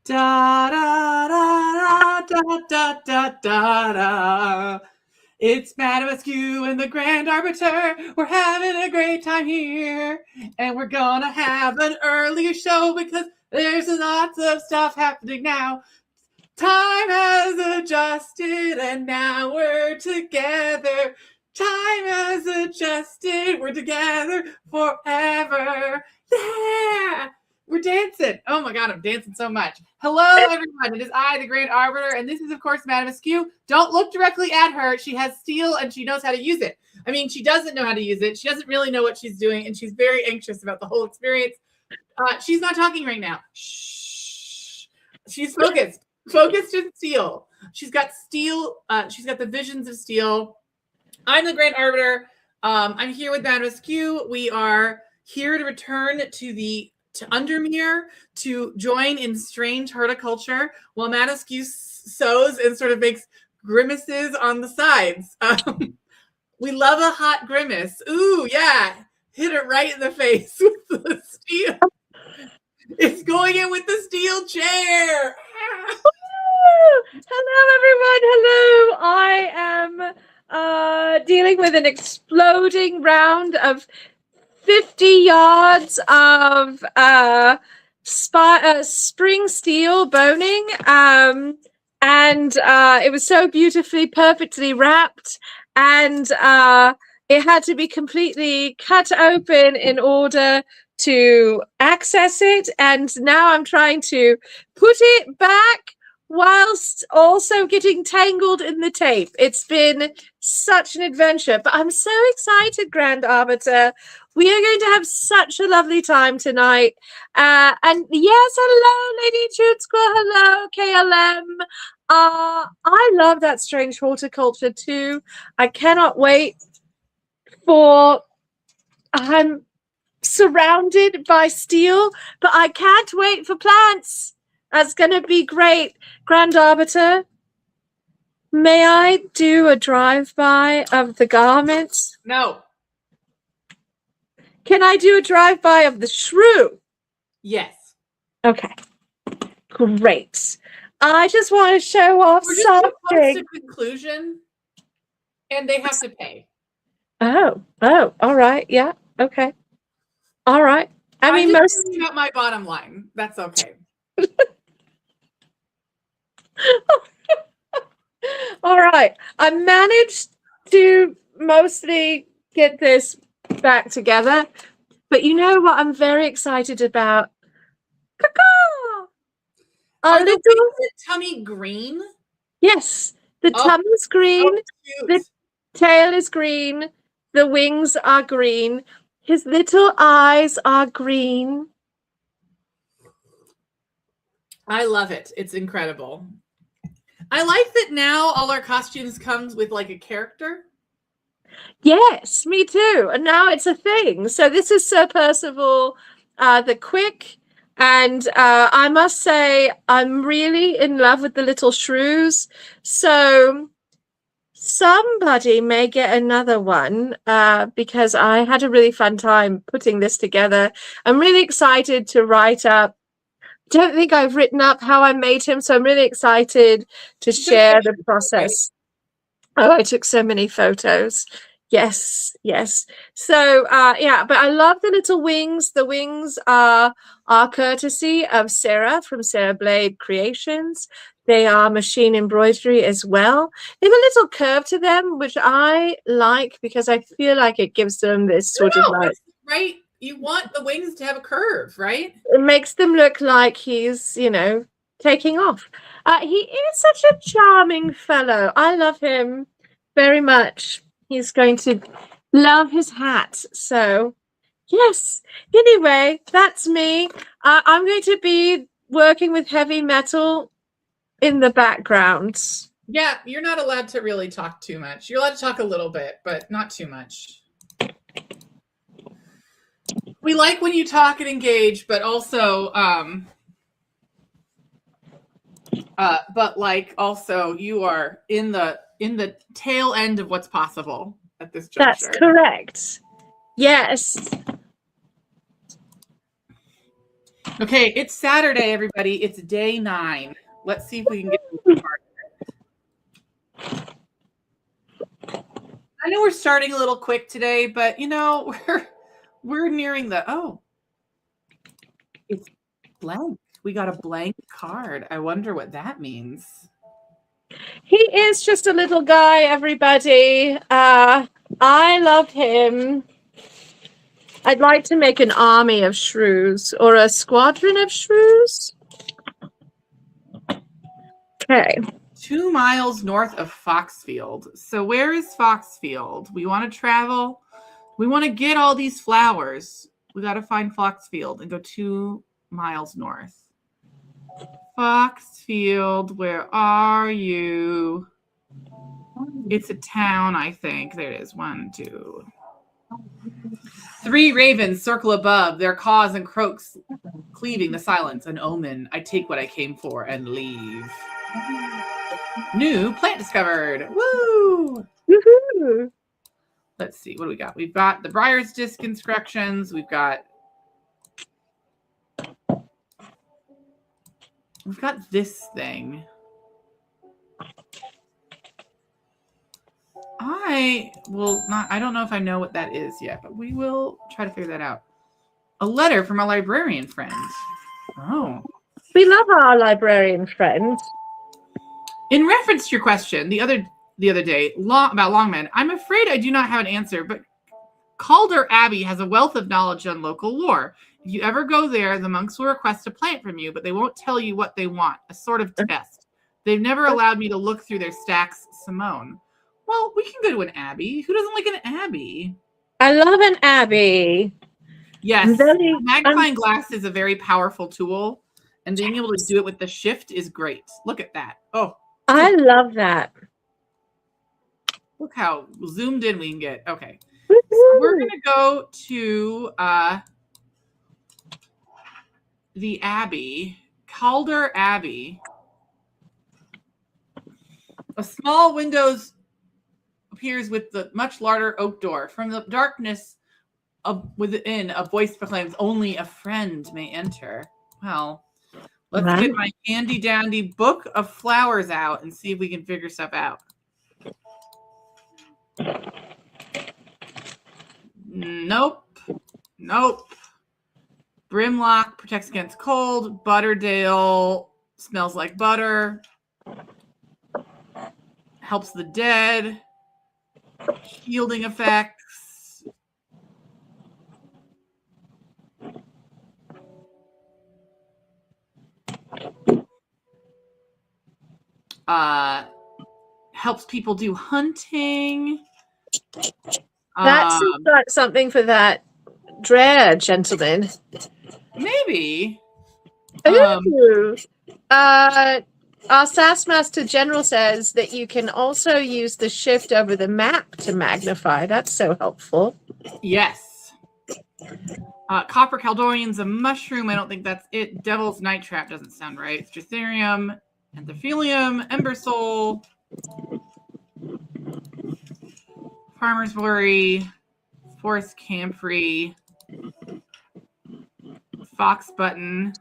Da da da da da da da da. It's Madam Askew and the Grand Arbiter. We're having a great time here. And we're gonna have an earlier show because there's lots of stuff happening now. Time has adjusted and now we're together. Time has adjusted. We're together forever. Yeah! We're dancing. Oh my God, I'm dancing so much. Hello, everyone. It is I, the Grand Arbiter, and this is, of course, Madam Askew. Don't look directly at her. She has steel and she knows how to use it. I mean, she doesn't know how to use it. She doesn't really know what she's doing, and she's very anxious about the whole experience. She's not talking right now. Shh. She's focused. Focused in steel. She's got steel. She's got the visions of steel. I'm the Grand Arbiter. I'm here with Madam Askew. We are here to return to Undermere to join in strange horticulture while Madam Askew sews and sort of makes grimaces on the sides. We love a hot grimace. Ooh, yeah. Hit it right in the face with the steel. It's going in with the steel chair. Hello, everyone. Hello. I am dealing with an exploding round of 50 yards of spring steel boning. And it was so beautifully, perfectly wrapped. And it had to be completely cut open in order to access it. And now I'm trying to put it back whilst also getting tangled in the tape. It's been such an adventure, but I'm so excited, Grand Arbiter. We are going to have such a lovely time tonight. And yes, hello, Lady Truth Squirrel. Hello, KLM. I love that strange horticulture too. I cannot wait for... I'm surrounded by steel, but I can't wait for plants. That's going to be great. Grand Arbiter, may I do a drive-by of the garments? No. Can I do a drive-by of the shrew? Yes. Okay. Great. I just want to show off something. We're just close to conclusion, and they have to pay. Oh, all right. Yeah, okay. All right. I mean, most about my bottom line. That's okay. All right. I managed to mostly get this back together, but you know what I'm very excited about? Are the tummy green? Yes, the tummy's green, the tail is green, the wings are green, his little eyes are green. I love it. It's incredible. I like that now all our costumes comes with like a character. Yes, me too. And now it's a thing. So this is Sir Percival the Quick. And I must say, I'm really in love with the little shrews. So somebody may get another one because I had a really fun time putting this together. I'm really excited to write up. Don't think I've written up how I made him, so I'm really excited to share the process. Oh, I took so many photos. Yes. So yeah, but I love the little wings. The wings are courtesy of Sarah from Sarah Blade Creations. They are machine embroidery as well. They have a little curve to them, which I like because I feel like it gives them this sort of like... Right. You want the wings to have a curve, right? It makes them look like he's, you know, taking off. He is such a charming fellow. I love him very much. He's going to love his hat. So, yes. Anyway, that's me. I'm going to be working with heavy metal in the background. Yeah, you're not allowed to really talk too much. You're allowed to talk a little bit, but not too much. We like when you talk and engage, but also, but like also you are in the tail end of what's possible at this juncture. That's correct. Yes. Okay, it's Saturday, everybody. It's day 9. Let's see if we can get this part. I know we're starting a little quick today, but we're nearing it's blank. We got a blank card. I wonder what that means. He is just a little guy, everybody. I love him. I'd like to make an army of shrews or a squadron of shrews. Okay. 2 miles north of Foxfield. So where is Foxfield? We want to travel. We want to get all these flowers. We got to find Foxfield and go 2 miles north. Foxfield, where are you? It's a town, I think. There it is. 1, 2. 3 ravens circle above, their caws and croaks cleaving the silence. An omen. I take what I came for and leave. New plant discovered. Woo! Woohoo! Let's see. What do we got? We've got the Briar's Disc instructions. We've got this thing. I don't know if I know what that is yet, but we will try to figure that out. A letter from a librarian friend. Oh. We love our librarian friends. In reference to your question the other day about Longmen, I'm afraid I do not have an answer, but Calder Abbey has a wealth of knowledge on local lore. If you ever go there, the monks will request a plant from you, but they won't tell you what they want, a sort of test. They've never allowed me to look through their stacks, Simone. Well, we can go to an abbey. Who doesn't like an abbey? I love an abbey. Yes, magnifying glass is a very powerful tool, and being able to do it with the shift is great. Look at that. Oh, I love that. Look how zoomed in we can get. Okay. So we're going to go to the Abbey, Calder Abbey. A small windows appears with the much larger oak door. From the darkness within, a voice proclaims, only a friend may enter. Well, let's get my handy dandy book of flowers out and see if we can figure stuff out. Nope. Brimlock protects against cold. Butterdale smells like butter. Helps the dead. Shielding effects. Helps people do hunting. That seems like something for that Dread gentleman. Maybe. Our Sassmaster General says that you can also use the shift over the map to magnify. That's so helpful. Yes. Copper Caldorian's a mushroom. I don't think that's it. Devil's Night Trap doesn't sound right. Stratherium, Endothelium, Ember Soul, Farmer's Worry, Forest Camphor, Fox Button.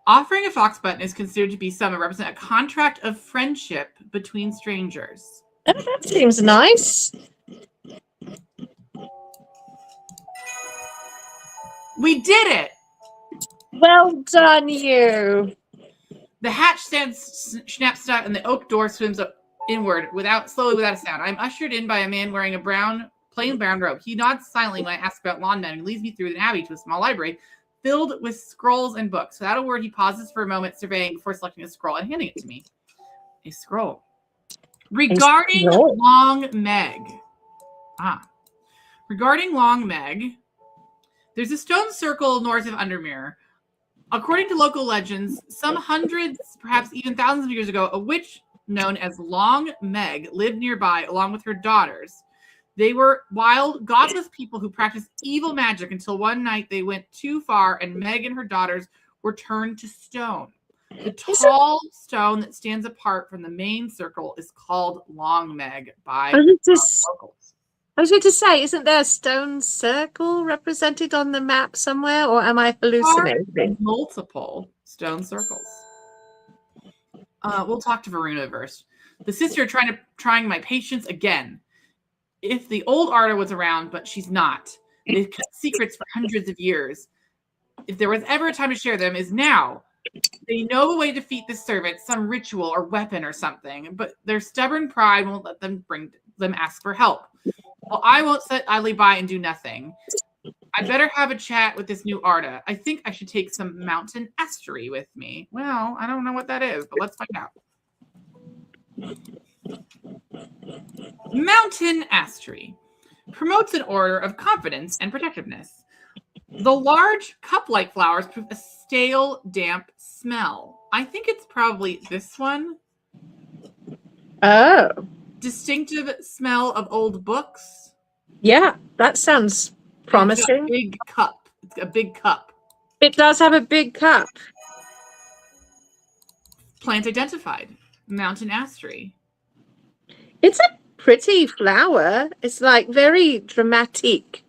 Offering a fox button is considered to be some represent a contract of friendship between strangers. Oh, that seems nice. We did it! Well done, you. The hatch snaps shut and the oak door swims up inward slowly without a sound. I'm ushered in by a man wearing a plain brown robe. He nods silently when I ask about lawn men and leads me through an abbey to a small library filled with scrolls and books. Without a word, he pauses for a moment, surveying before selecting a scroll and handing it to me. A scroll. Regarding Long Meg. Regarding Long Meg, there's a stone circle north of Undermere. According to local legends, some hundreds, perhaps even thousands of years ago, a witch known as Long Meg lived nearby along with her daughters. They were wild, godless people who practiced evil magic until one night they went too far and Meg and her daughters were turned to stone. The tall stone that stands apart from the main circle is called Long Meg by locals. I was going to say, isn't there a stone circle represented on the map somewhere, or am I hallucinating? Multiple stone circles. We'll talk to Varuna first. The sister trying my patience again. If the old Arda was around, but she's not. They've kept secrets for hundreds of years. If there was ever a time to share them, is now. They know a way to defeat this servant, some ritual or weapon or something, but their stubborn pride won't let them ask for help. Well, I won't sit idly by and do nothing. I'd better have a chat with this new Arda. I think I should take some mountain astery with me. Well, I don't know what that is, but let's find out. Mountain astery promotes an order of confidence and protectiveness. The large cup-like flowers prove a stale, damp smell. I think it's probably this one. Oh. Distinctive smell of old books. Yeah, that sounds promising. It's a big cup. It's a big cup. It does have a big cup. Plant identified. Mountain astery. It's a pretty flower. It's like very dramatic.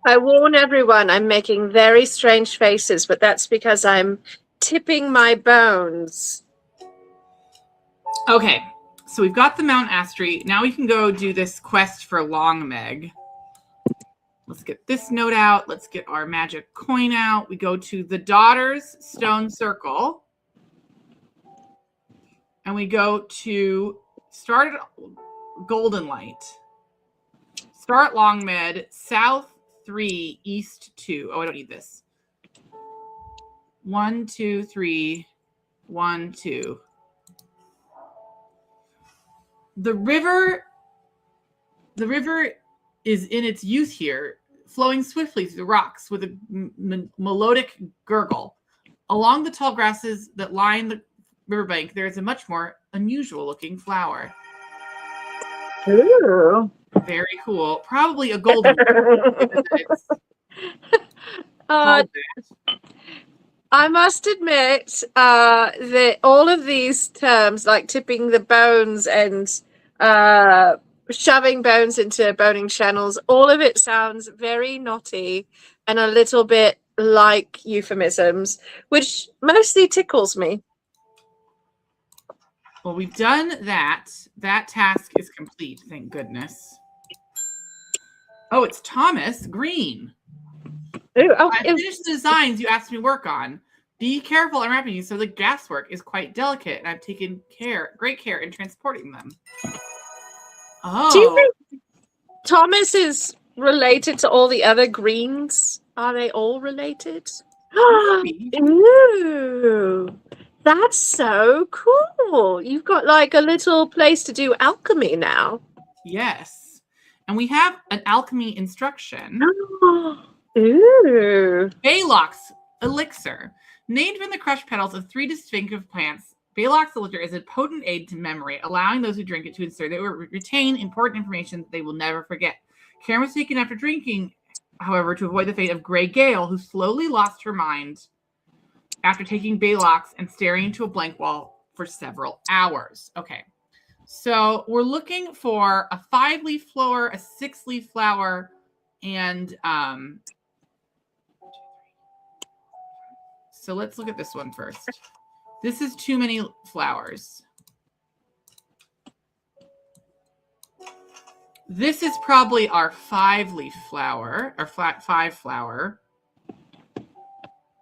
I warn everyone I'm making very strange faces, but that's because I'm tipping my bones. Okay, so we've got the Mount Astery. Now we can go do this quest for Longmeg. Let's get this note out. Let's get our magic coin out. We go to the Daughter's Stone Circle. And we go to start at Golden Light. Start Longmed, South 3, East 2. Oh, I don't need this. 1, 2, 3, 1, 2. The river is in its youth here, flowing swiftly through the rocks with a melodic gurgle. Along the tall grasses that line the riverbank, there is a much more unusual-looking flower. Ooh. Very cool. Probably a golden. I must admit that all of these terms, like tipping the bones and shoving bones into boning channels, all of it sounds very naughty and a little bit like euphemisms, which mostly tickles me. Well, we've done that. That task is complete, thank goodness. Oh, it's Thomas Green. Ooh, I finished the designs you asked me to work on. Be careful unwrapping these, so the glasswork is quite delicate, and I've taken great care in transporting them. Oh. Do you think Thomas is related to all the other Greens? Are they all related? Ooh, that's so cool. You've got like a little place to do alchemy now. Yes. And we have an alchemy instruction. Ooh. Baylock's elixir. Named from the crushed petals of 3 distinctive plants, Baylock's elixir is a potent aid to memory, allowing those who drink it to insert they will retain important information that they will never forget. Karen was taken after drinking, however, to avoid the fate of Grey Gale, who slowly lost her mind after taking Baylock's and staring into a blank wall for several hours. Okay. So we're looking for a 5-leaf flower, a 6-leaf flower, and so let's look at this one first. This is too many flowers. This is probably our 5-leaf flower, or 5 flower.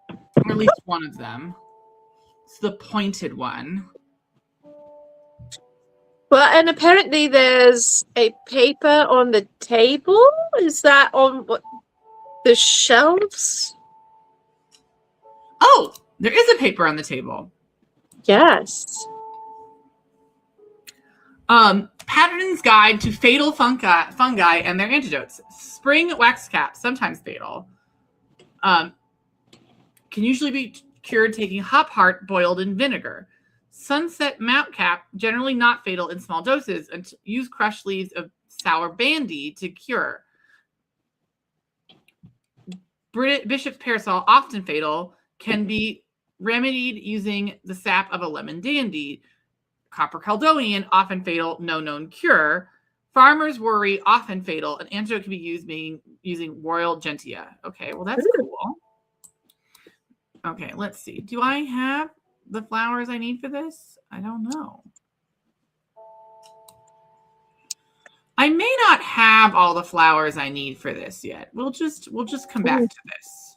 Or at least one of them. It's the pointed one. Well, and apparently there's a paper on the table. Is that on what the shelves? Oh, there is a paper on the table. Yes. Patterson's Guide to Fatal Fungi and Their Antidotes. Spring wax cap, sometimes fatal. Can usually be cured taking hop heart boiled in vinegar. Sunset Mountcap, generally not fatal in small doses, and use crushed leaves of sour bandy to cure. Bishop's parasol, often fatal, can be remedied using the sap of a lemon dandy. Copper Caledonian, often fatal, no known cure. Farmer's worry, often fatal. An antidote can be used using royal gentia. Okay, well, that's cool. Okay, let's see. Do I have the flowers I need for this? I don't know. I may not have all the flowers I need for this yet. We'll just come back to this.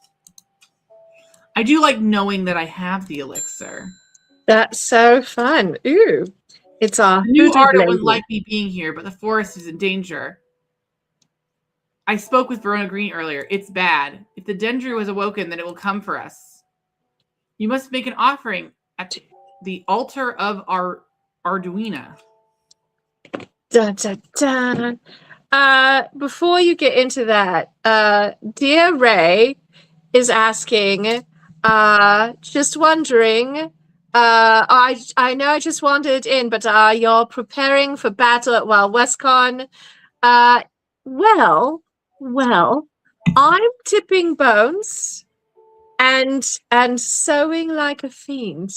I do like knowing that I have the elixir. That's so fun. Ooh, it's our new Arda wouldn't like me being here, but the forest is in danger. I spoke with Verona Green earlier. It's bad. If the Dendru has awoken, then it will come for us. You must make an offering at the altar of our Arduina. Dun, dun, dun. Before you get into that, dear Ray is asking, just wondering, I know I just wandered in, but you're preparing for battle at Wild WestCon. Well, I'm tipping bones and sewing like a fiend,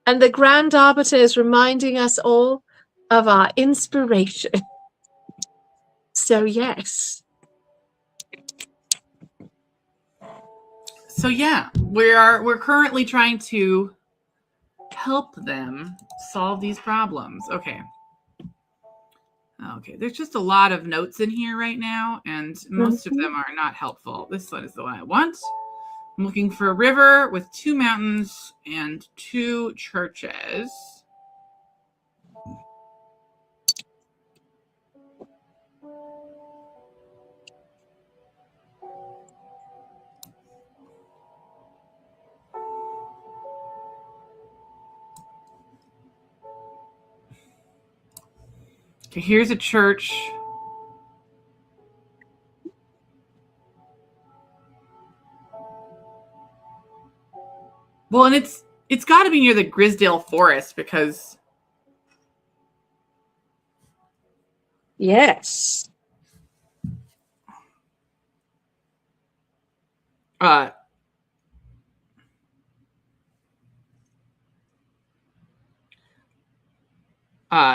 and the Grand Arbiter is reminding us all of our inspiration. So yes. So yeah, we're currently trying to help them solve these problems. Okay, there's just a lot of notes in here right now, and most of them are not helpful. This one is the one I want. I'm looking for a river with 2 mountains and 2 churches. Okay, here's a church. Well, and it's got to be near the Grisdale Forest because yes.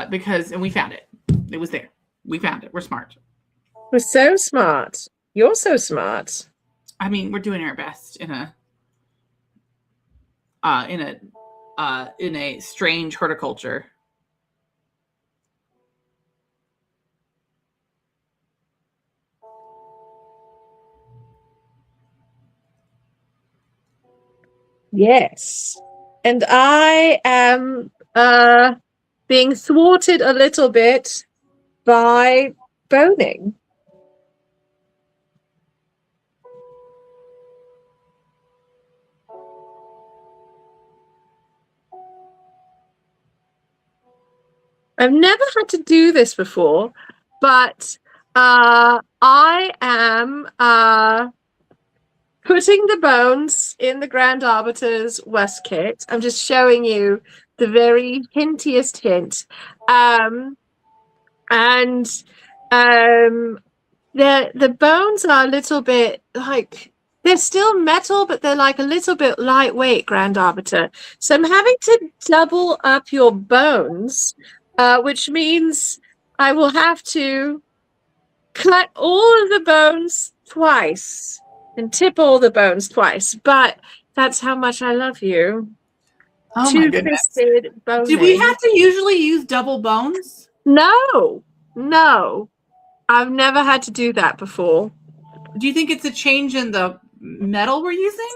Because we found it. It was there. We found it. We're smart. We're so smart. You're so smart. I mean, we're doing our best in a strange horticulture. Yes. And I am being thwarted a little bit by boning. I've never had to do this before, but I am putting the bones in the Grand Arbiter's West kit. I'm just showing you the very hintiest hint. The bones are a little bit like, they're still metal, but they're like a little bit lightweight, Grand Arbiter. So I'm having to double up your bones, which means I will have to collect all of the bones twice and tip all the bones twice. But that's how much I love you. Oh my goodness. Boning. Do we have to usually use double bones? No. I've never had to do that before. Do you think it's a change in the metal we're using?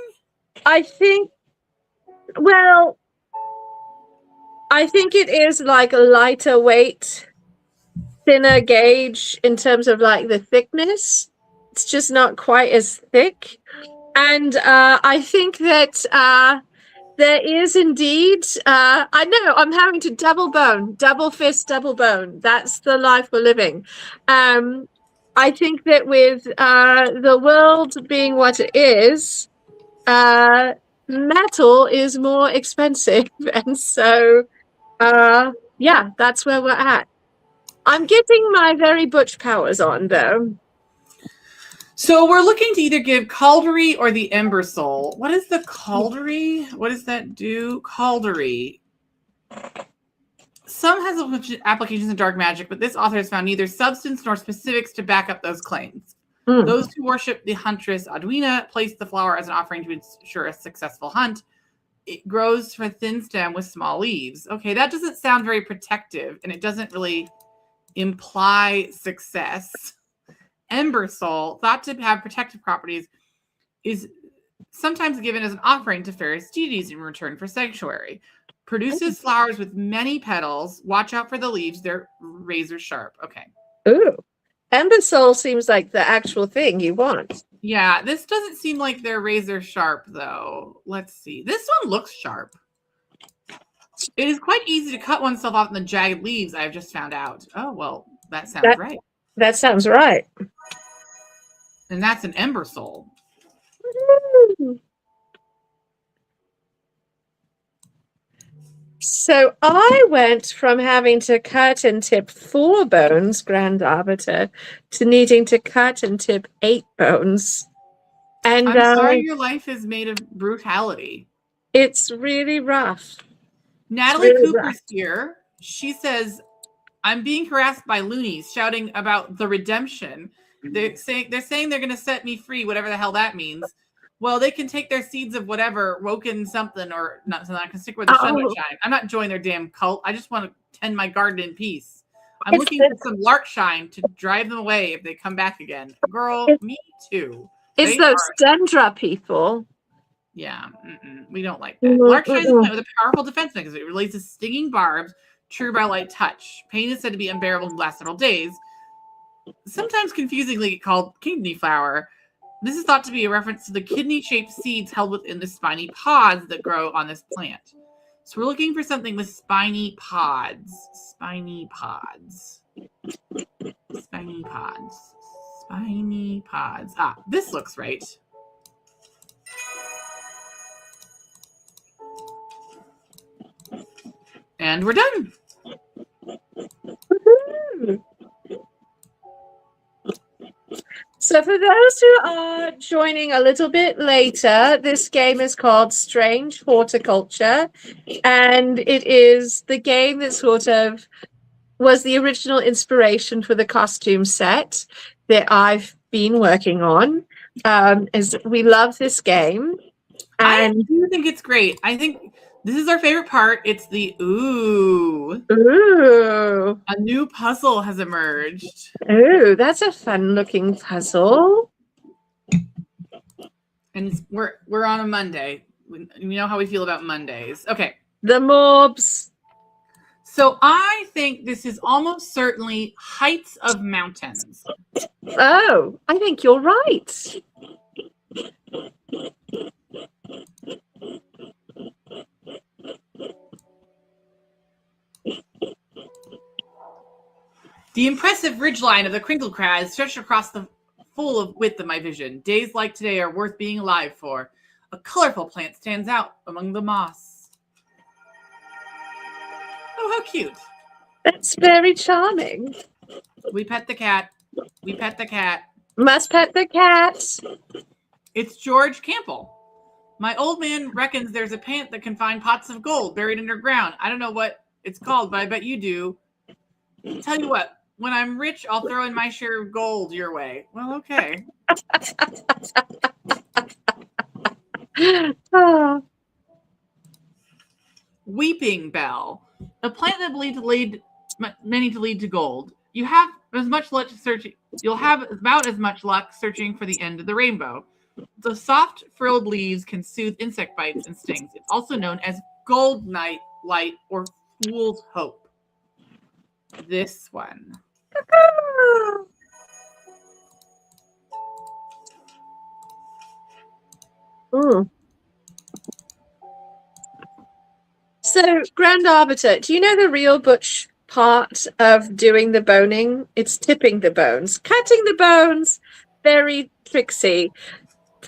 I think it is like a lighter weight, thinner gauge in terms of like the thickness. It's just not quite as thick. And I think that there is indeed, I know I'm having to double fist, double bone. That's the life we're living. I think that with the world being what it is, metal is more expensive. And so Yeah, that's where we're at. I'm getting my very butch powers on, though. So we're looking to either give Caldery or the Ember Soul. What is the Caldery? What does that do? Caldery. Some has applications in dark magic, but this author has found neither substance nor specifics to back up those claims. Those who worship the huntress Adwina place the flower as an offering to ensure a successful hunt. It grows from a thin stem with small leaves. Okay, that doesn't sound very protective, and it doesn't really imply success. Ember Soul, thought to have protective properties, is sometimes given as an offering to various deities in return for sanctuary. Produces flowers with many petals. Watch out for the leaves. They're razor sharp. Okay. Ooh. Ember Soul seems like the actual thing you want. Yeah, this doesn't seem like they're razor sharp, though. Let's see. This one looks sharp. It is quite easy to cut oneself off in the jagged leaves, I've just found out. Oh, well, that sounds right. That sounds right. And that's an Ember Soul. So I went from having to cut and tip 4 bones, Grand Arbiter, to needing to cut and tip 8 bones. And I'm sorry your life is made of brutality. It's really rough. Natalie Cooper's here. She says, I'm being harassed by loonies shouting about the redemption. They're saying they're going to set me free, whatever the hell that means. Well, they can take their seeds of whatever, woken something, or not, so I can stick with the sunshine. I'm not joining their damn cult. I just want to tend my garden in peace. I'm looking for some larkshine to drive them away if they come back again. Girl, me too. It's those Dendra people. Yeah, we don't like that. Larkshine is a plant with a powerful defense mechanism. It releases stinging barbs, triggered by light touch. Pain is said to be unbearable and last several days. Sometimes confusingly called kidney flower. This is thought to be a reference to the kidney-shaped seeds held within the spiny pods that grow on this plant. So we're looking for something with spiny pods. Spiny pods. Spiny pods. Spiny pods. Ah, this looks right. And we're done. So for those who are joining a little bit later, this game is called Strange Horticulture, and it is the game that sort of was the original inspiration for the costume set that I've been working on. As we love this game. And I do think it's great. I think this is our favorite part. It's the ooh. Ooh. A new puzzle has emerged. Ooh, that's a fun-looking puzzle. And we're on a Monday. We know how we feel about Mondays. Okay. The mobs. So I think this is almost certainly Heights of Mountains. Oh, I think you're right. The impressive ridgeline of the Crinkle Crag stretched across the full of width of my vision. Days like today are worth being alive for. A colorful plant stands out among the moss. Oh, how cute. That's very charming. We pet the cat. We pet the cat. Must pet the cat. It's George Campbell. My old man reckons there's a plant that can find pots of gold buried underground. I don't know what it's called, but I bet you do. Tell you what, when I'm rich, I'll throw in my share of gold your way. Well, okay. Oh. Weeping Bell, a plant that believed to lead many to lead to gold. You have as much luck searching. You'll have about as much luck searching for the end of the rainbow. The soft frilled leaves can soothe insect bites and stings. It's also known as gold night light or fool's hope. This one. So, Grand Arbiter, do you know the real butch part of doing the boning? It's tipping the bones. Cutting the bones, very tricksy.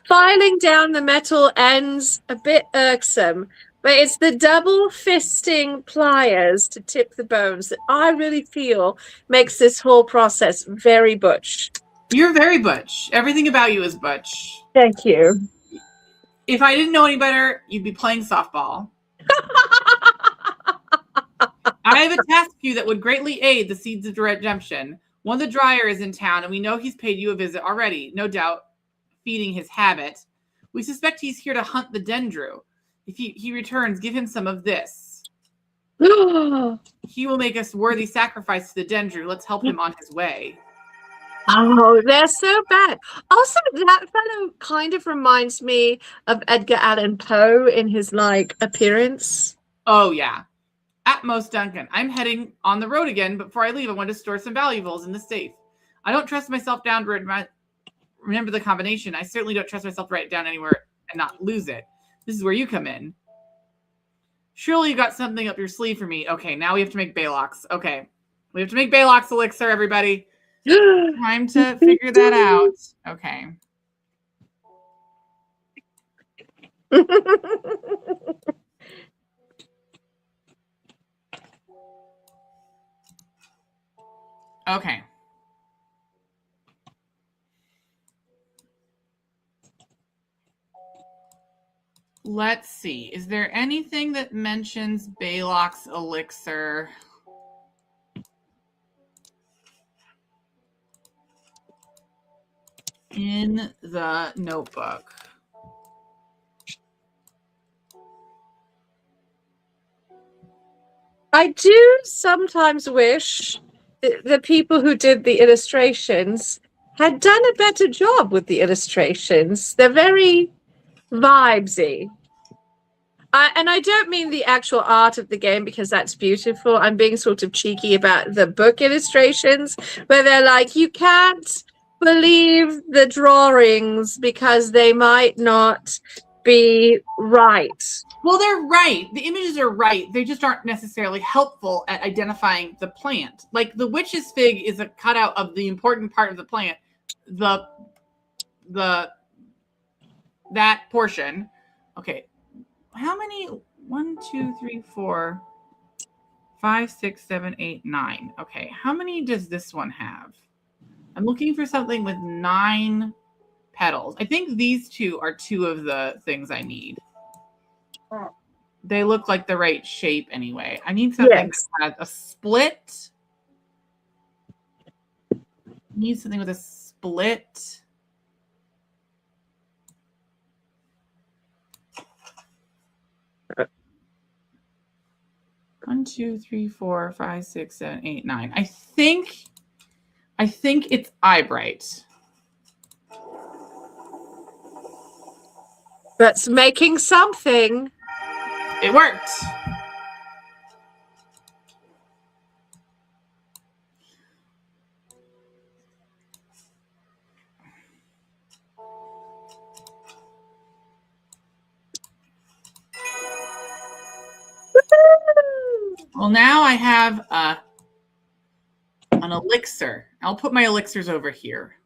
Filing down the metal ends, a bit irksome. But it's the double fisting pliers to tip the bones that I really feel makes this whole process very butch. You're very butch. Everything about you is butch. Thank you. If I didn't know any better, you'd be playing softball. I have a task for you that would greatly aid the seeds of redemption. One of the dryer is in town, and we know he's paid you a visit already, no doubt, feeding his habit. We suspect he's here to hunt the dendru. If he returns, give him some of this. He will make us worthy sacrifice to the dendru. Let's help him on his way. Oh, they're so bad. Also, that fellow kind of reminds me of Edgar Allan Poe in his like appearance. Oh, yeah. At most, Duncan. I'm heading on the road again, but before I leave, I want to store some valuables in the safe. I don't trust myself down to remember the combination. I certainly don't trust myself to write it down anywhere and not lose it. This is where you come in. Surely you got something up your sleeve for me. Okay, now we have to make Baylox. Okay. We have to make Baylox elixir, everybody. Time to figure that out. Okay. Okay. Let's see. Is there anything that mentions Baylox elixir? In the notebook? I do sometimes wish the people who did the illustrations had done a better job with the illustrations. They're very vibesy. And I don't mean the actual art of the game because that's beautiful. I'm being sort of cheeky about the book illustrations where they're like, you can't believe the drawings because they might not be right. Well, they're right. The images are right. They just aren't necessarily helpful at identifying the plant. Like the witch's fig is a cutout of the important part of the plant. That portion. Okay. How many? 1, 2, 3, 4, 5, 6, 7, 8, 9. Okay. How many does this one have? I'm looking for something with 9 petals. I think these two are 2 of the things I need. They look like the right shape anyway. I need something that has a split. I need something with a split. One, 2, 3, 4, 5, 6, 7, 8, 9. I think it's Eyebright. That's making something. It worked. Well, now I have an elixir. I'll put my elixirs over here.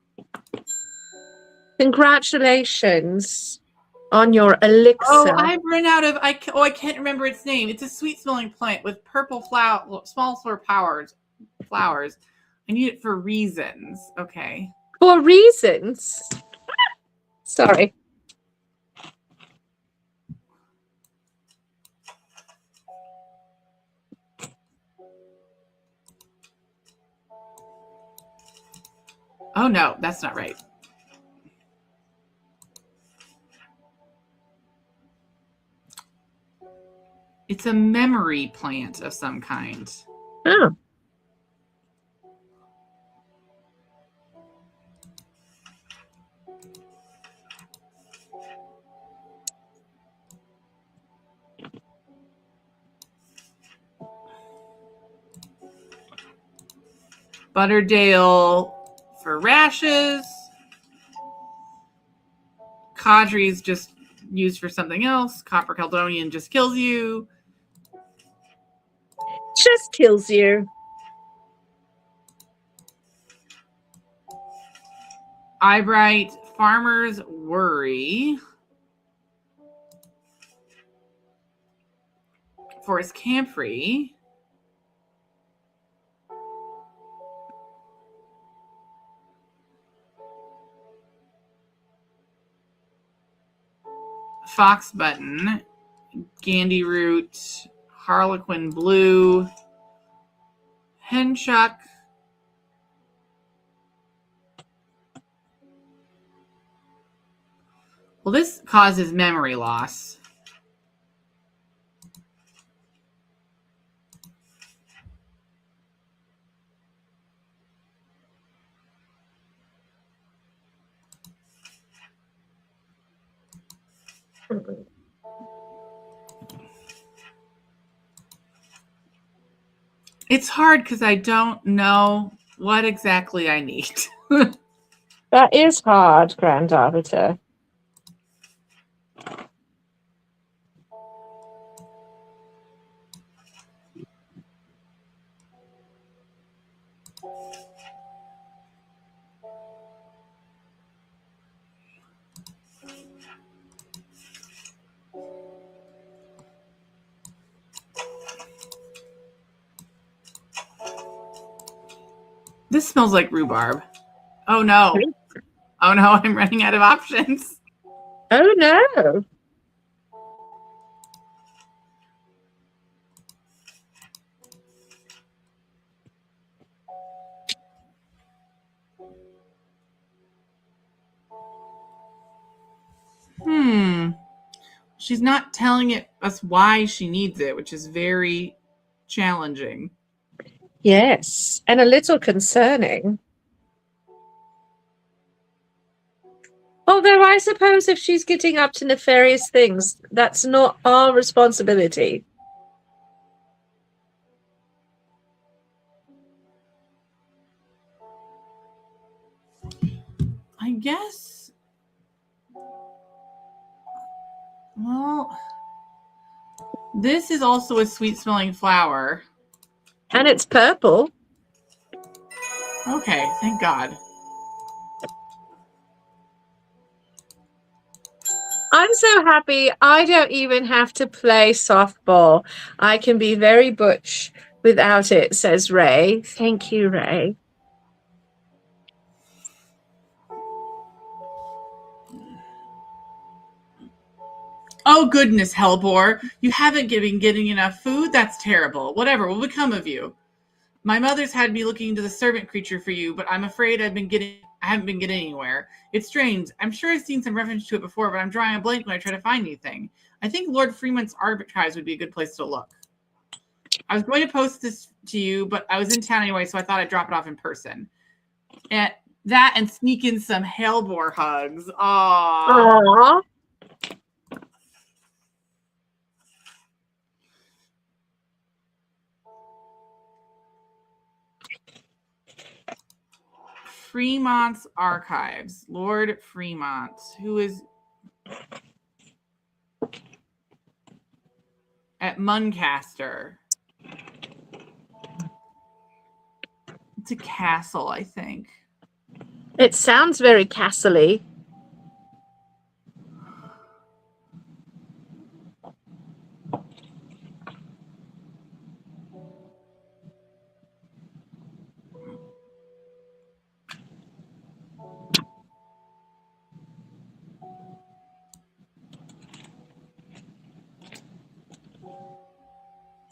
Congratulations on your elixir. Oh, I've run out of. I can't remember its name. It's a sweet-smelling plant with purple small flowers. I need it for reasons. Okay. For reasons. Sorry. Oh no, that's not right. It's a memory plant of some kind. Oh. Butterdale for rashes. Cadre's just used for something else. Copper Caledonian just kills you. Just kills you. Eyebright, Farmer's Worry. for his camphor. Fox button, Gandy root, Harlequin blue, Henchuck, well, this causes memory loss. It's hard because I don't know what exactly I need. That is hard, Grand Arbiter. This smells like rhubarb. Oh no. Oh no, I'm running out of options. Oh no. She's not telling us why she needs it, which is very challenging. Yes, and a little concerning. Although I suppose if she's getting up to nefarious things, that's not our responsibility. I guess. Well, this is also a sweet-smelling flower. And it's purple. Okay, thank God. I'm so happy I don't even have to play softball. I can be very butch without it, says Ray. Thank you, Ray. Oh, goodness, Hellbore. You haven't been getting enough food? That's terrible. Whatever will become of you? My mother's had me looking into the servant creature for you, but I'm afraid I haven't been getting anywhere. It's strange. I'm sure I've seen some reference to it before, but I'm drawing a blank when I try to find anything. I think Lord Freeman's archives would be a good place to look. I was going to post this to you, but I was in town anyway, so I thought I'd drop it off in person. And that and sneak in some Hellbore hugs. Aww. Fremont's archives. Lord Fremont, who is at Muncaster. It's a castle, I think. It sounds very castle-y.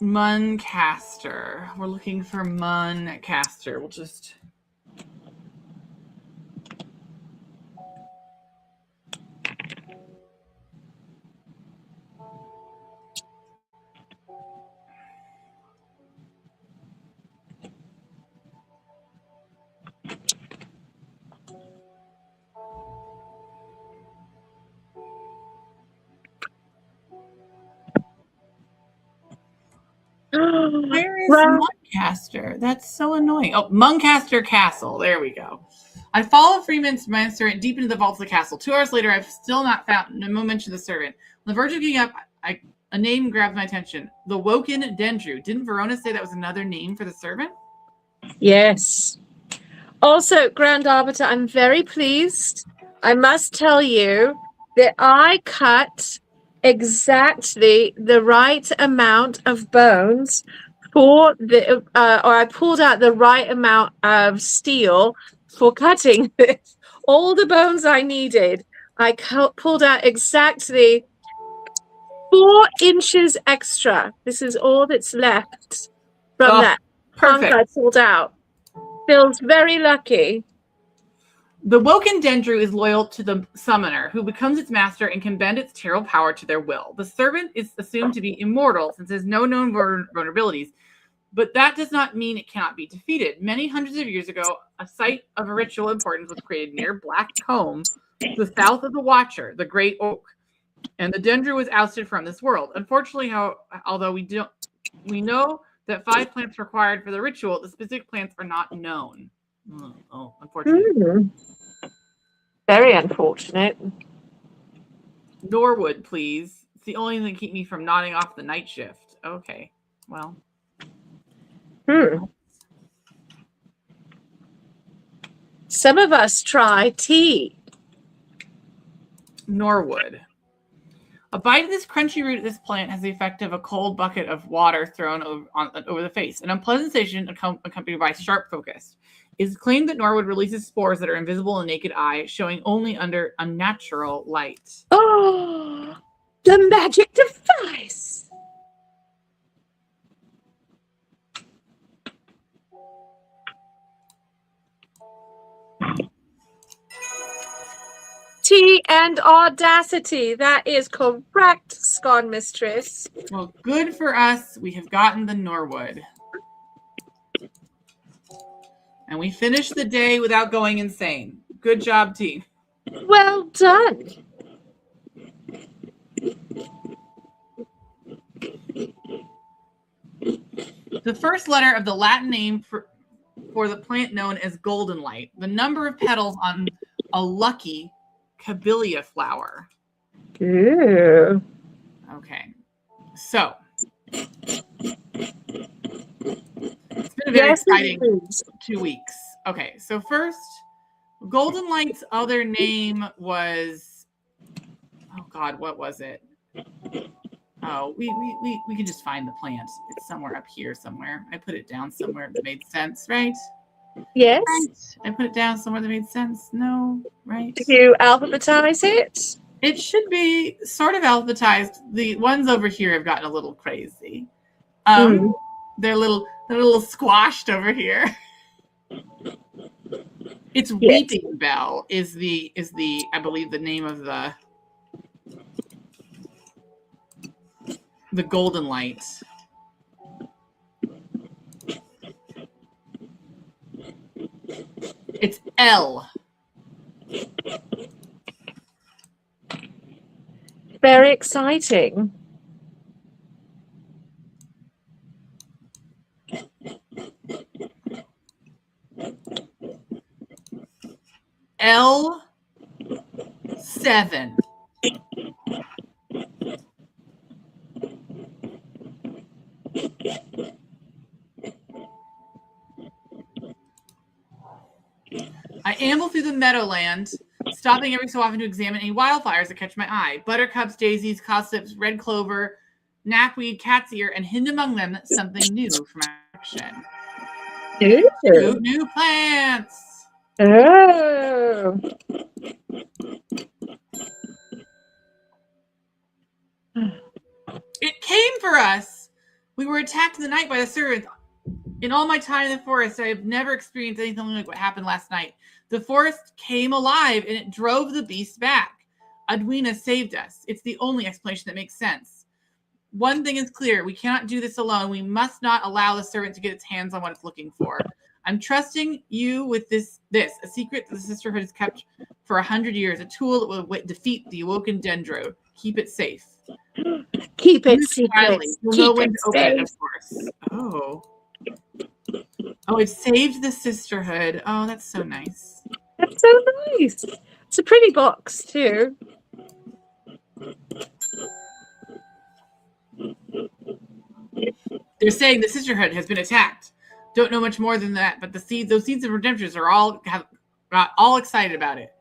Muncaster. We're looking for Muncaster. We'll just... Where is Muncaster? That's so annoying. Oh, Muncaster Castle. There we go. I follow Freeman's servant deep into the vaults of the castle. 2 hours later, I've still not found no mention of the servant. On the verge of getting up, a name grabbed my attention. The Woken Dendru. Didn't Verona say that was another name for the servant? Yes. Also, Grand Arbiter, I'm very pleased. I must tell you that I cut exactly the right amount of bones for the, or I pulled out the right amount of steel for cutting this. All the bones I needed. I pulled out exactly 4 inches extra. This is all that's left from Oh, that chunk perfect. I pulled out. Feels very lucky. The Woken Dendru is loyal to the summoner, who becomes its master and can bend its terrible power to their will. The servant is assumed to be immortal since it has no known vulnerabilities, but that does not mean it cannot be defeated. Many hundreds of years ago, a site of a ritual importance was created near Black Combe, to the south of the Watcher, the Great Oak, and the Dendru was ousted from this world. Unfortunately, although we know that 5 plants required for the ritual, the specific plants are not known. Oh, unfortunately. Very unfortunate. Norwood, please. It's the only thing that keep me from nodding off the night shift. Okay, well. Some of us try tea. Norwood. A bite of this crunchy root of this plant has the effect of a cold bucket of water thrown over the face. An unpleasant sensation accompanied by sharp focus. It is claimed that Norwood releases spores that are invisible in the naked eye, showing only under unnatural light. Oh, the magic device! Tea and audacity. That is correct, Scone Mistress. Well, good for us. We have gotten the Norwood. And we finished the day without going insane. Good job, team. Well done. The first letter of the Latin name for the plant known as golden light. The number of petals on a lucky camellia flower. Ooh. Okay. So, it's been a very exciting 2 weeks. Okay, so first, golden light's other name was, oh God, what was it? Oh, we can just find the plant. It's somewhere up here somewhere. I put it down somewhere that made sense, right? Yes. Right. I put it down somewhere that made sense. No, right? Did you alphabetize it? It should be sort of alphabetized. The ones over here have gotten a little crazy. They're a little squashed over here. It's Weeping Bell is the I believe the name of the golden light. It's L. Very exciting. L7. I amble through the meadowland, stopping every so often to examine any wildflowers that catch my eye. Buttercups, daisies, cowslips, red clover, knapweed, cat's ear, and hidden among them something new for my collection. New plants. Oh. It came for us. We were attacked in the night by the servants. In all my time in the forest, I have never experienced anything like what happened last night. The forest came alive and it drove the beast back. Adwina saved us. It's the only explanation that makes sense. One thing is clear. We cannot do this alone. We must not allow the servant to get its hands on what it's looking for. I'm trusting you with this, a secret that the sisterhood has kept for 100 years, a tool that will defeat the awoken Dendro. Keep it safe. Keep it secret. You'll know when to open it, of course. Oh, it saved the sisterhood. Oh, that's so nice. That's so nice. It's a pretty box, too. They're saying the sisterhood has been attacked. Don't know much more than that, but those seeds of redemption are all excited about it.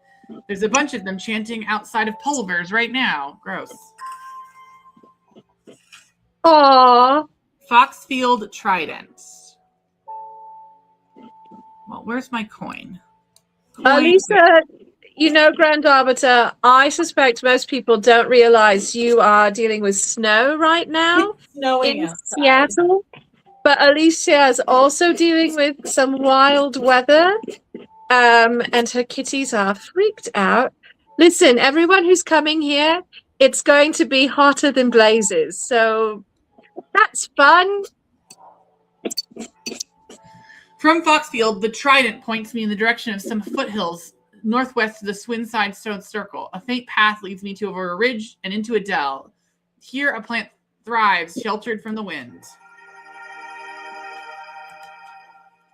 There's a bunch of them chanting outside of Pulver's right now. Gross. Aw. Foxfield Trident. Well, where's my coin? Lisa, you know, Grand Arbiter, I suspect most people don't realize you are dealing with snow right now It's snowing in outside. Seattle. But Alicia is also dealing with some wild weather. And her kitties are freaked out. Listen, everyone who's coming here, it's going to be hotter than blazes. So that's fun. From Foxfield, the Trident points me in the direction of some foothills northwest of the Swinside Stone Circle. A faint path leads me to over a ridge and into a dell. Here, a plant thrives, sheltered from the wind.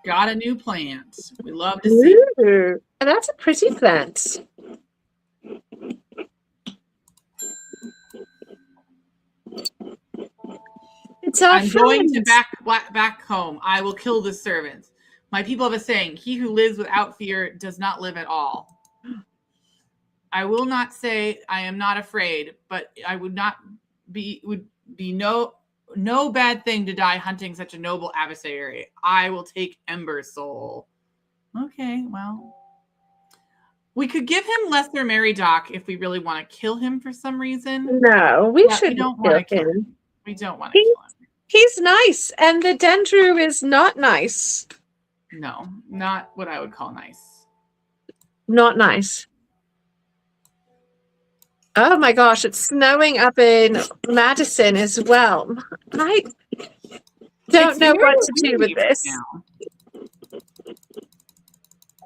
Got a new plant. We love to see. Ooh, that's a pretty plant. It's our I'm going to friend. back home. I will kill the servants. My people have a saying, he who lives without fear does not live at all. I will not say I am not afraid, but I would be no bad thing to die hunting such a noble adversary. I will take Ember Soul. Okay, well. We could give him Lesser Mary Doc if we really want to kill him for some reason. No, we But shouldn't don't want to kill kill him. We don't want to kill him. He's nice, and the Dendru is not nice. No, not what I would call nice. Not nice. Oh my gosh, it's snowing up in Madison as well. I don't know what to do with this. Now.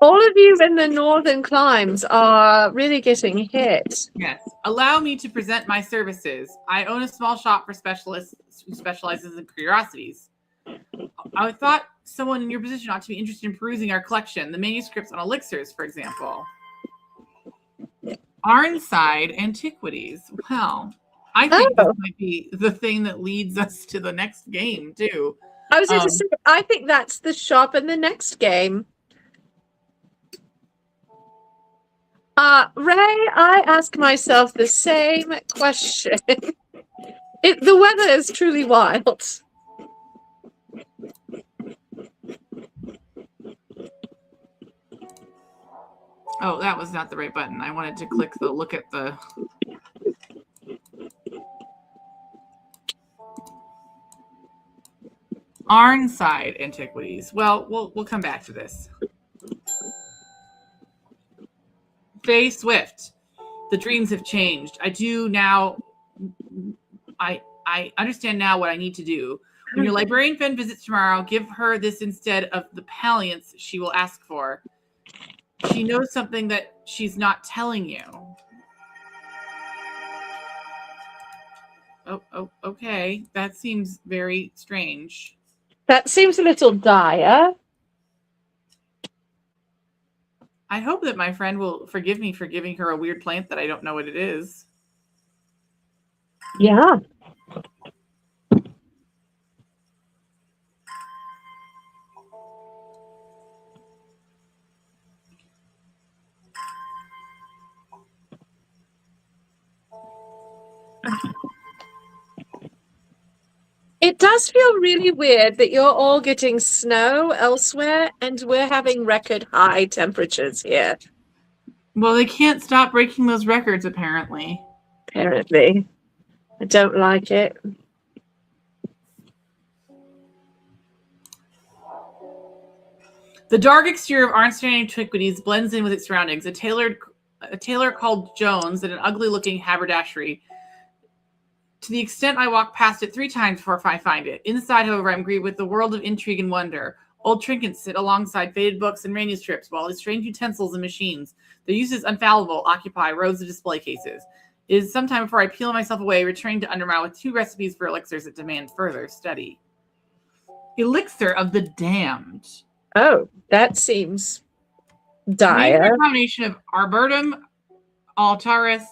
All of you in the northern climes are really getting hit. Yes. Allow me to present my services. I own a small shop for specialists who specializes in curiosities. I thought someone in your position ought to be interested in perusing our collection, the manuscripts on elixirs, for example. Arnside Antiquities. Well, I think this might be the thing that leads us to the next game, too. I was going to say, I think that's the shop in the next game. Ray, I ask myself the same question. The weather is truly wild. Oh, that was not the right button. I wanted to click the look at the... Arnside Antiquities. Well, we'll come back to this. Faye Swift. The dreams have changed. I understand now what I need to do. When your librarian friend visits tomorrow, give her this instead of the palliance she will ask for. She knows something that she's not telling you. Oh, okay. That seems very strange. That seems a little dire. I hope that my friend will forgive me for giving her a weird plant that I don't know what it is. Yeah. It does feel really weird that you're all getting snow elsewhere and we're having record high temperatures here. Well, they can't stop breaking those records, apparently. Apparently. I don't like it. The dark exterior of Arnstein Antiquities blends in with its surroundings. A tailor called Jones and an ugly-looking haberdashery. To the extent I walk past it 3 times before I find it. Inside, however, I'm greeted with the world of intrigue and wonder. Old trinkets sit alongside faded books and manuscripts, while the strange utensils and machines, their uses unfallible, occupy rows of display cases. It is some time before I peel myself away, returning to Undermount with 2 recipes for elixirs that demand further study. Elixir of the Damned. Oh, that seems dire. A combination of Arboretum, Altaris,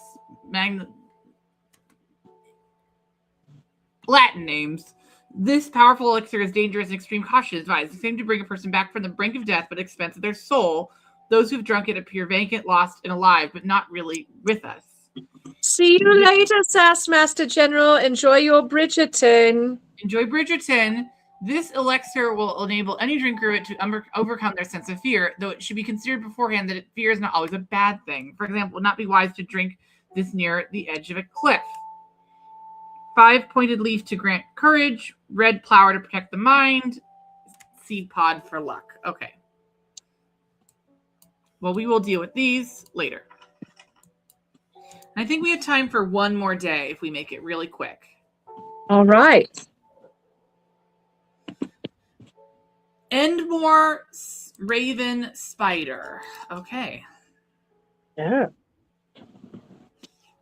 Latin names. This powerful elixir is dangerous and extreme caution is advised. It seems to bring a person back from the brink of death, but at the expense of their soul. Those who've drunk it appear vacant, lost, and alive, but not really with us. See you later, Sassmaster General. Enjoy your Bridgerton. Enjoy Bridgerton. This elixir will enable any drinker to overcome their sense of fear, though it should be considered beforehand that fear is not always a bad thing. For example, it would not be wise to drink this near the edge of a cliff. 5 pointed leaf to grant courage, red flower to protect the mind, seed pod for luck. Okay. Well, we will deal with these later. I think we have time for one more day if we make it really quick. All right. Endmore Raven Spider. Okay. Yeah.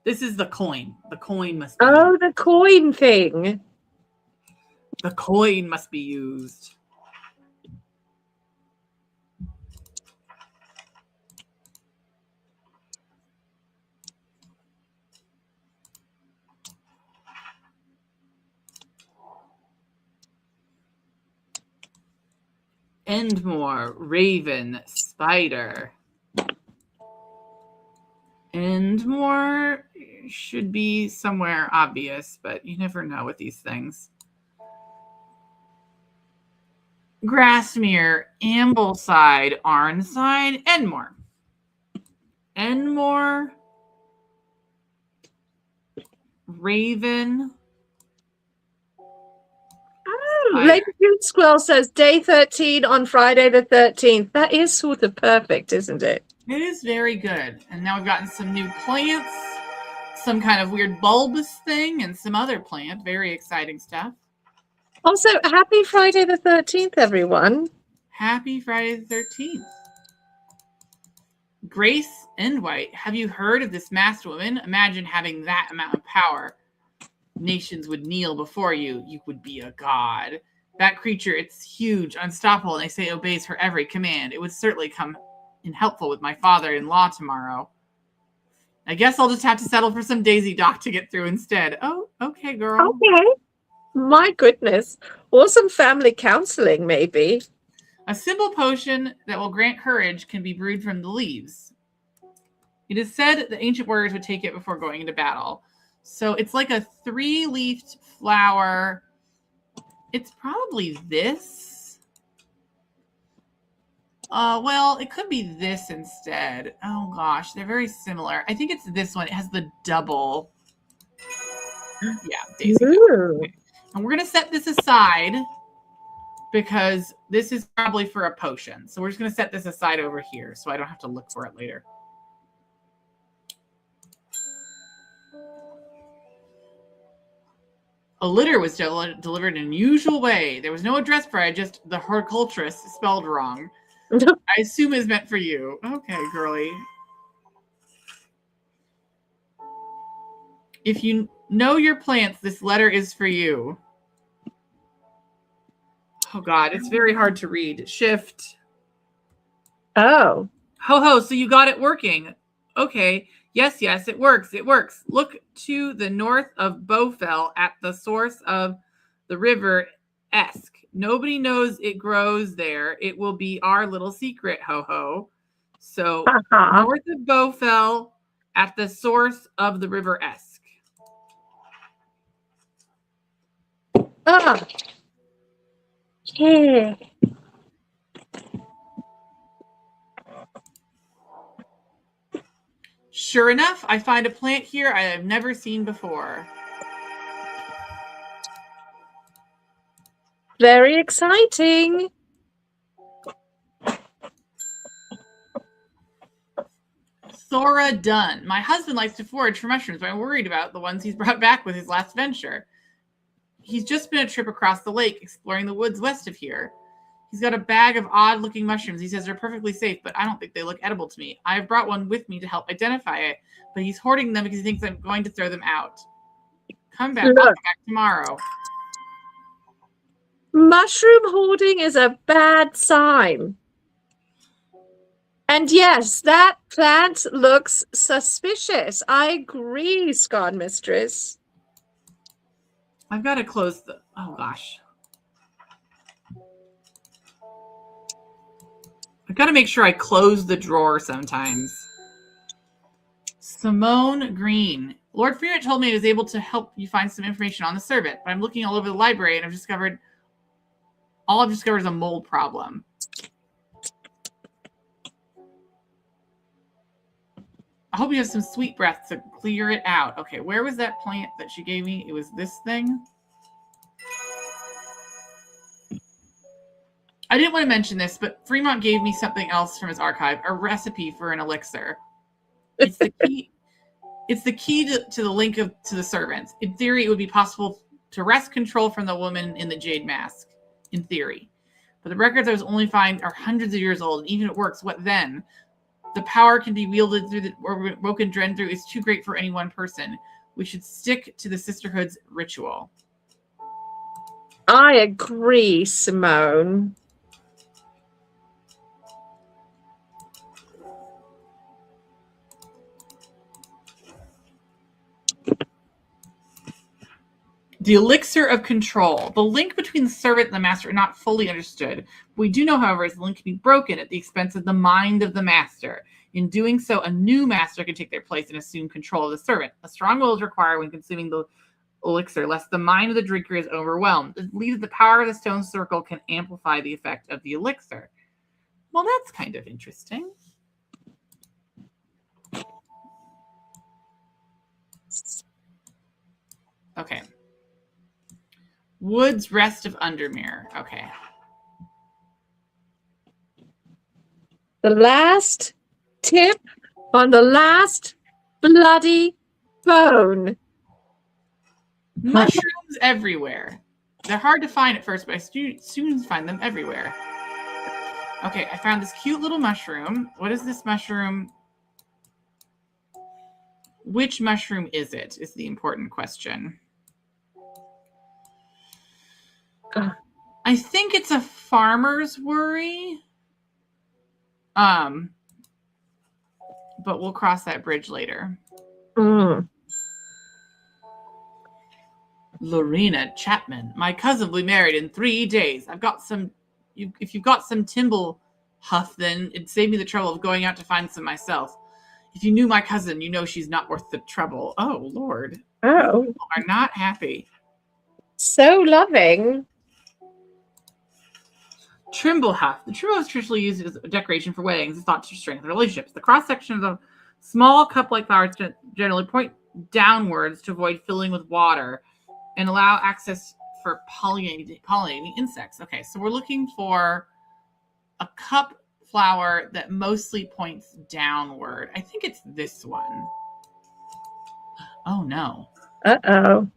This is the coin. The coin must be Oh, the coin thing. The coin must be used. Endmore Raven Spider. Endmore should be somewhere obvious, but you never know with these things. Grassmere, Ambleside, Arnside, Enmore. Enmore, Raven. Lady June Squirrel says day 13 on Friday the 13th. That is sort of perfect, isn't it? It is very good. And now we've gotten some new plants, some kind of weird bulbous thing, and some other plant. Very exciting stuff. Also, happy Friday the 13th, everyone. Happy Friday the 13th. Grace Endwhite, have you heard of this masked woman? Imagine having that amount of power. Nations would kneel before you. You would be a god. That creature, it's huge, unstoppable, and they say it obeys her every command. It would certainly come in helpful with my father-in-law tomorrow. I guess I'll just have to settle for some Daisy Dock to get through instead. Oh, okay, girl. Okay. My goodness. Or some family counseling, maybe. A simple potion that will grant courage can be brewed from the leaves. It is said the ancient warriors would take it before going into battle. So it's like a 3-leafed flower. It's probably this. Well, it could be this instead. Oh gosh, they're very similar. I think it's this one. It has the double. Yeah, Daisy. Okay. And we're going to set this aside because this is probably for a potion. So we're just going to set this aside over here so I don't have to look for it later. A litter was delivered in an unusual way. There was no address for it, just the horticulturist spelled wrong. I assume it's meant for you. Okay, girly. If you know your plants, this letter is for you. Oh, God, it's very hard to read. Shift. Oh. Ho, ho, so you got it working. Okay. Yes, it works. It works. Look to the north of Bowfell at the source of the river Esk. Nobody knows it grows there. It will be our little secret, ho ho. So north of Bowfell at the source of the river Esk. Yeah. Sure enough, I find a plant here I have never seen before. Very exciting. Thora Dunn. My husband likes to forage for mushrooms, but I'm worried about the ones he's brought back with his last venture. He's just been a trip across the lake, exploring the woods west of here. He's got a bag of odd-looking mushrooms. He says they're perfectly safe, but I don't think they look edible to me. I've brought one with me to help identify it, but he's hoarding them because he thinks I'm going to throw them out. Come back. I'll come back tomorrow. Mushroom hoarding is a bad sign. And yes, that plant looks suspicious. I agree, Scon Mistress. I've got to close the... Oh, gosh. I've got to make sure I close the drawer sometimes. Simone Green. Lord Freeman told me he was able to help you find some information on the servant, but I'm looking all over the library and I've discovered is a mold problem. I hope you have some sweet breath to clear it out. Okay, where was that plant that she gave me? It was this thing. I didn't want to mention this, but Fremont gave me something else from his archive, a recipe for an elixir. It's the key. It's the key to the link to the servants. In theory, it would be possible to wrest control from the woman in the jade mask. In theory. But the records I was only find are hundreds of years old, and even if it works, what then? The power can be wielded through or broken dread through is too great for any one person. We should stick to the sisterhood's ritual. I agree, Simone. The elixir of control. The link between the servant and the master are not fully understood. We do know, however, the link can be broken at the expense of the mind of the master. In doing so, a new master can take their place and assume control of the servant. A strong will is required when consuming the elixir, lest the mind of the drinker is overwhelmed. It believes that the power of the stone circle can amplify the effect of the elixir. Well, that's kind of interesting. Okay. Wood's Rest of Undermere. Okay. The last tip on the last bloody bone. Mushrooms everywhere. They're hard to find at first, but I soon find them everywhere. Okay, I found this cute little mushroom. What is this mushroom? Which mushroom is it? Is the important question. I think it's a farmer's worry. But we'll cross that bridge later. Lorena Chapman. My cousin will be married in 3 days. I've got some. If you've got some timble huff, then it'd save me the trouble of going out to find some myself. If you knew my cousin, you know she's not worth the trouble. Oh, Lord. Oh. People are not happy. So loving. Trimble huff. The trimble is traditionally used as a decoration for weddings. It's thought to strengthen relationships. The cross-section of the small cup-like flowers generally point downwards to avoid filling with water and allow access for pollinating insects. Okay, so we're looking for a cup flower that mostly points downward. I think it's this one. Oh, no. Uh-oh.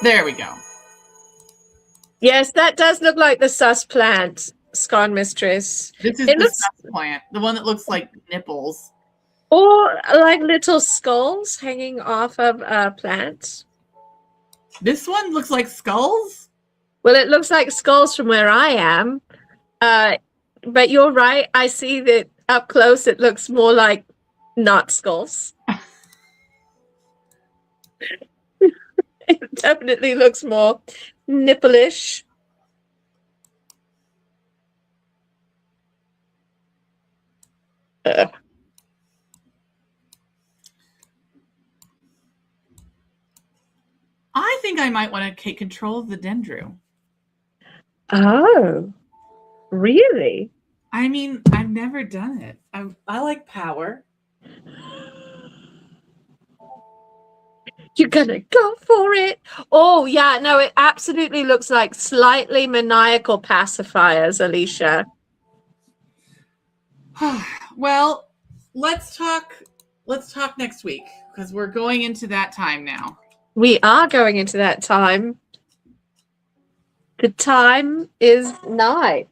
There we go. Yes, that does look like the sus plant, Scone Mistress. This is the sus plant, the one that looks like nipples. Or like little skulls hanging off of a plant. This one looks like skulls? Well, it looks like skulls from where I am. But you're right. I see that up close it looks more like not skulls. It definitely looks more nipple-ish. I think I might want to take control of the dendro. Oh, really? I mean, I've never done it. I like power. You're gonna go for it. Oh, yeah. No, it absolutely looks like slightly maniacal pacifiers, Alicia. Well, let's talk next week because we're going into that time now. We are going into that time. The time is nigh.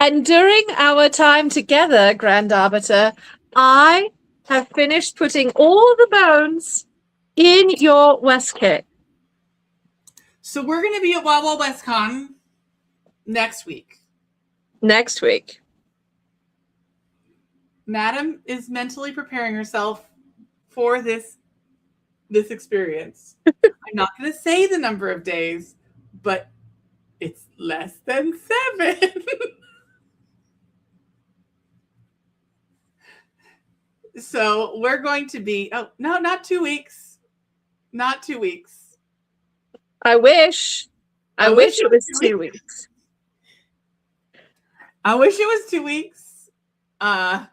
And during our time together, Grand Arbiter, I have finished putting all the bones in your waistcoat. So we're going to be at Wild Wild West Con next week. Next week. Madam is mentally preparing herself for this experience. I'm not going to say the number of days, but it's less than 7. So we're going to be, oh, no, not 2 weeks. Not 2 weeks. I wish. I wish it was 2 weeks. I wish it was 2 weeks. My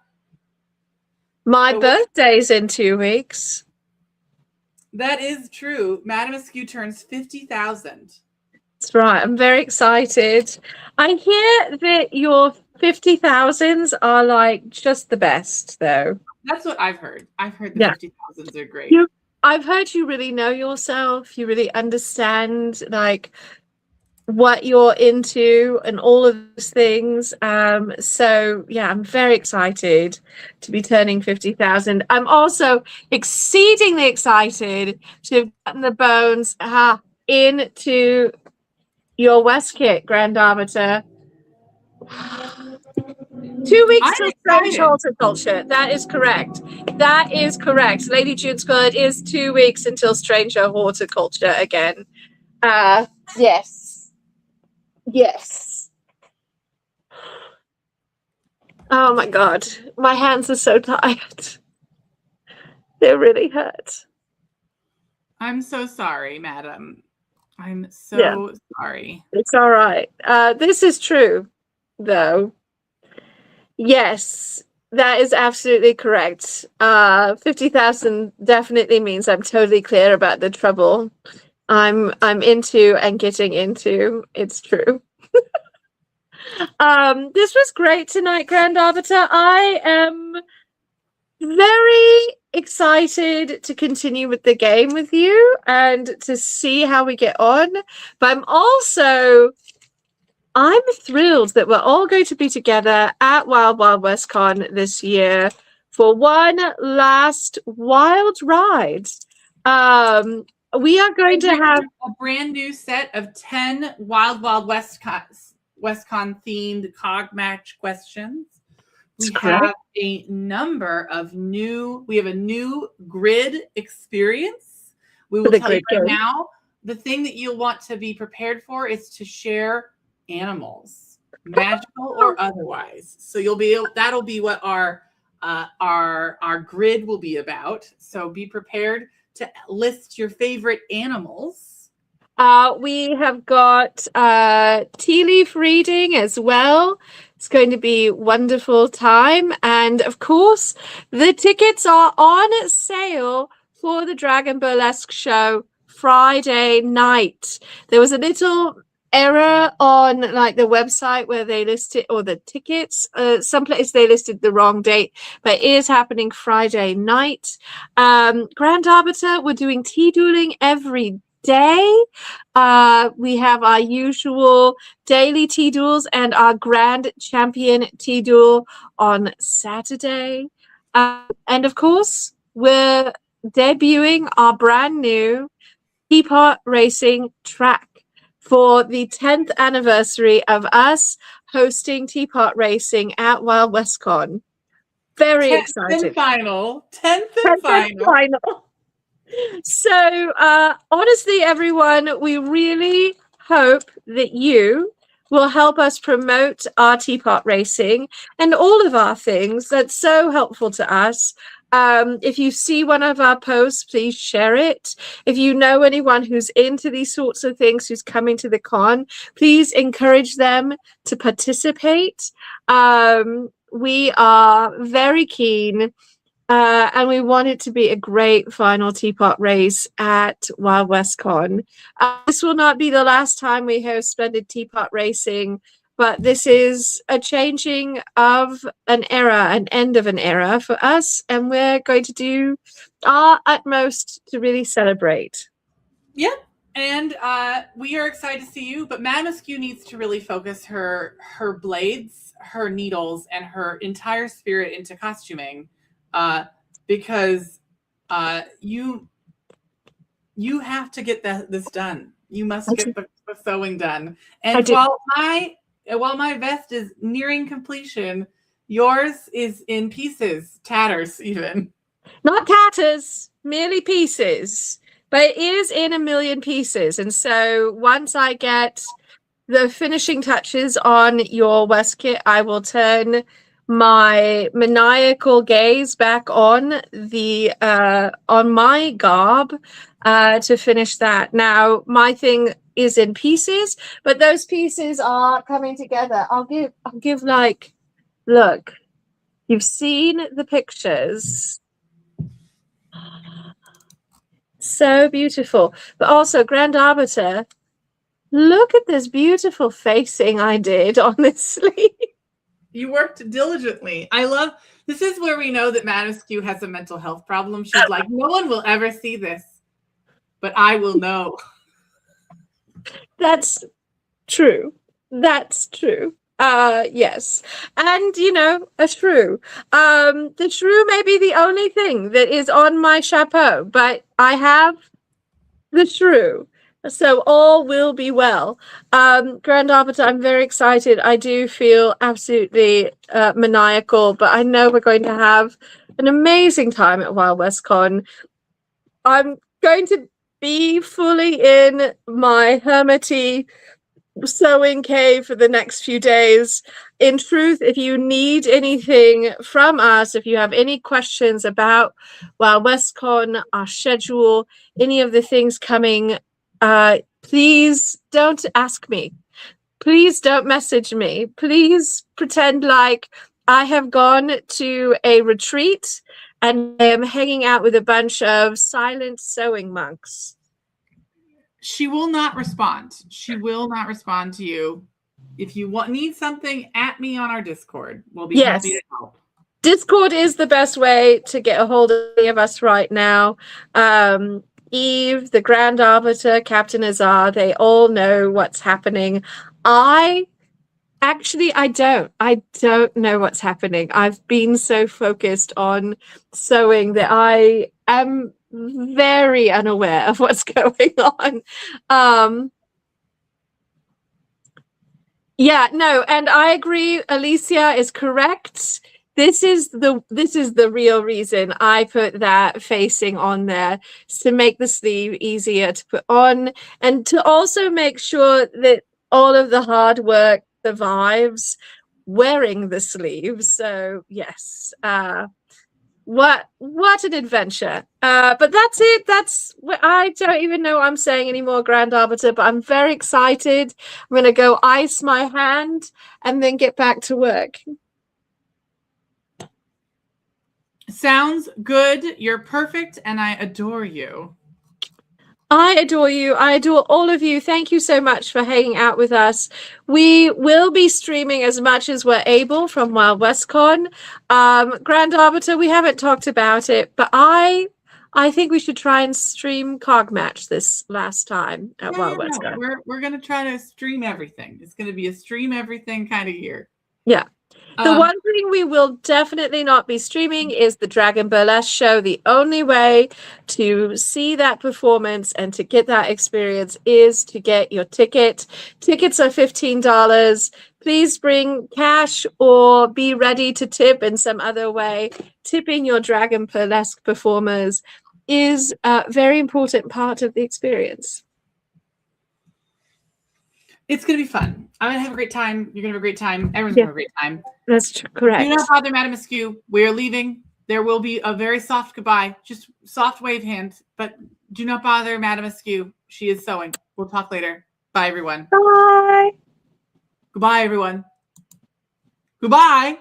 birthday's in 2 weeks. That is true. Madam Askew turns 50,000. That's right. I'm very excited. I hear that your 50,000s are like just the best, though. That's what I've heard. I've heard the 50,000s are great. I've heard you really know yourself. You really understand like what you're into and all of those things. So yeah, I'm very excited to be turning 50,000. I'm also exceedingly excited to have gotten the bones into your Westkit, Grand Arbiter. 2 weeks till Strange Horticulture. That is correct. That is correct. Lady June Skull, it is 2 weeks until Stranger Horticulture again. Yes. Yes. Oh my god. My hands are so tired. They really hurt. I'm so sorry, madam. I'm so sorry. It's all right. This is true, though. Yes, that is absolutely correct. 50,000 definitely means I'm totally clear about the trouble I'm into and getting into. It's true. This was great tonight, Grand Arbiter. I am very excited to continue with the game with you and to see how we get on. But I'm thrilled that we're all going to be together at Wild Wild West Con this year for one last wild ride. We are going to have a brand new set of 10 Wild Wild West Con themed cog match questions. We have a number of we have a new grid experience. We will tell you right now, the thing that you'll want to be prepared for is to share animals, magical or otherwise. So that'll be what our grid will be about. So be prepared to list your favorite animals. We have got tea leaf reading as well. It's going to be a wonderful time. And of course, the tickets are on sale for the Dragon Burlesque show Friday night. There was a little error on like the website where they listed or the tickets. Some place they listed the wrong date, but it is happening Friday night. Grand Arbiter, we're doing tea dueling every day. We have our usual daily tea duels and our grand champion tea duel on Saturday. And of course, we're debuting our brand new teapot racing track for the 10th anniversary of us hosting teapot racing at Wild West Con. Very excited. 10th and final. So, honestly, everyone, we really hope that you will help us promote our teapot racing and all of our things. That's so helpful to us. If you see one of our posts, please share it. If you know anyone who's into these sorts of things, who's coming to the con, please encourage them to participate. We are very keen. And we want it to be a great final teapot race at Wild West Con. This will not be the last time we host Splendid Teapot Racing, but this is a changing of an era, an end of an era for us, and we're going to do our utmost to really celebrate. Yeah, and we are excited to see you, but Madame Askew needs to really focus her blades, her needles, and her entire spirit into costuming. Because you have to get this done. You must get the sewing done. And while my vest is nearing completion, yours is in pieces, tatters even. Not tatters, merely pieces. But it is in a million pieces. And so once I get the finishing touches on your Westkit, I will turn my maniacal gaze back on the on my garb to finish that. Now my thing is in pieces, but those pieces are coming together. I'll give like, look, you've seen the pictures. So beautiful. But also, Grand Arbiter, look at this beautiful facing I did on this sleeve. You worked diligently. I love, this is where we know that Madame Askew has a mental health problem. She's like, no one will ever see this, but I will know. That's true. That's true. Yes. And you know, a shrew. The shrew may be the only thing that is on my chapeau, but I have the shrew. So all will be well. Grand Arbiter, I'm very excited. I do feel absolutely maniacal, but I know we're going to have an amazing time at Wild West Con. I'm going to be fully in my hermity sewing cave for the next few days. In truth, if you need anything from us, if you have any questions about Wild West Con, our schedule, any of the things coming, please don't ask me. Please don't message me. Please pretend like I have gone to a retreat and I am hanging out with a bunch of silent sewing monks. She will not respond. She will not respond to you. If you need something, at me on our Discord. We'll be happy to help. Discord is the best way to get a hold of any of us right now. Eve, the Grand Arbiter, Captain Azar, they all know what's happening. I don't. I don't know what's happening. I've been so focused on sewing that I am very unaware of what's going on. Yeah, no, and I agree. Alicia is correct. This is the real reason I put that facing on there, is to make the sleeve easier to put on and to also make sure that all of the hard work survives wearing the sleeves. So yes, what an adventure. But that's it. I don't even know what I'm saying anymore, Grand Arbiter, but I'm very excited. I'm gonna go ice my hand and then get back to work. Sounds good. You're perfect, and I adore you. I adore you. I adore all of you. Thank you so much for hanging out with us. We will be streaming as much as we're able from Wild West Con. Grand Arbiter, we haven't talked about it, but I think we should try and stream Cog Match this last time at Wild West Con. We're gonna try to stream everything. It's gonna be a stream everything kind of year. Yeah. The one thing we will definitely not be streaming is the Dragon Burlesque show. The only way to see that performance and to get that experience is to get your ticket. Tickets are $15. Please bring cash or be ready to tip in some other way. Tipping your Dragon Burlesque performers is a very important part of the experience. It's going to be fun. I'm going to have a great time. You're going to have a great time. Everyone's going to have a great time. That's correct. Do not bother Madame Askew. We're leaving. There will be a very soft goodbye. Just soft wave hand. But do not bother Madame Askew. She is sewing. We'll talk later. Bye, everyone. Bye. Goodbye, everyone. Goodbye.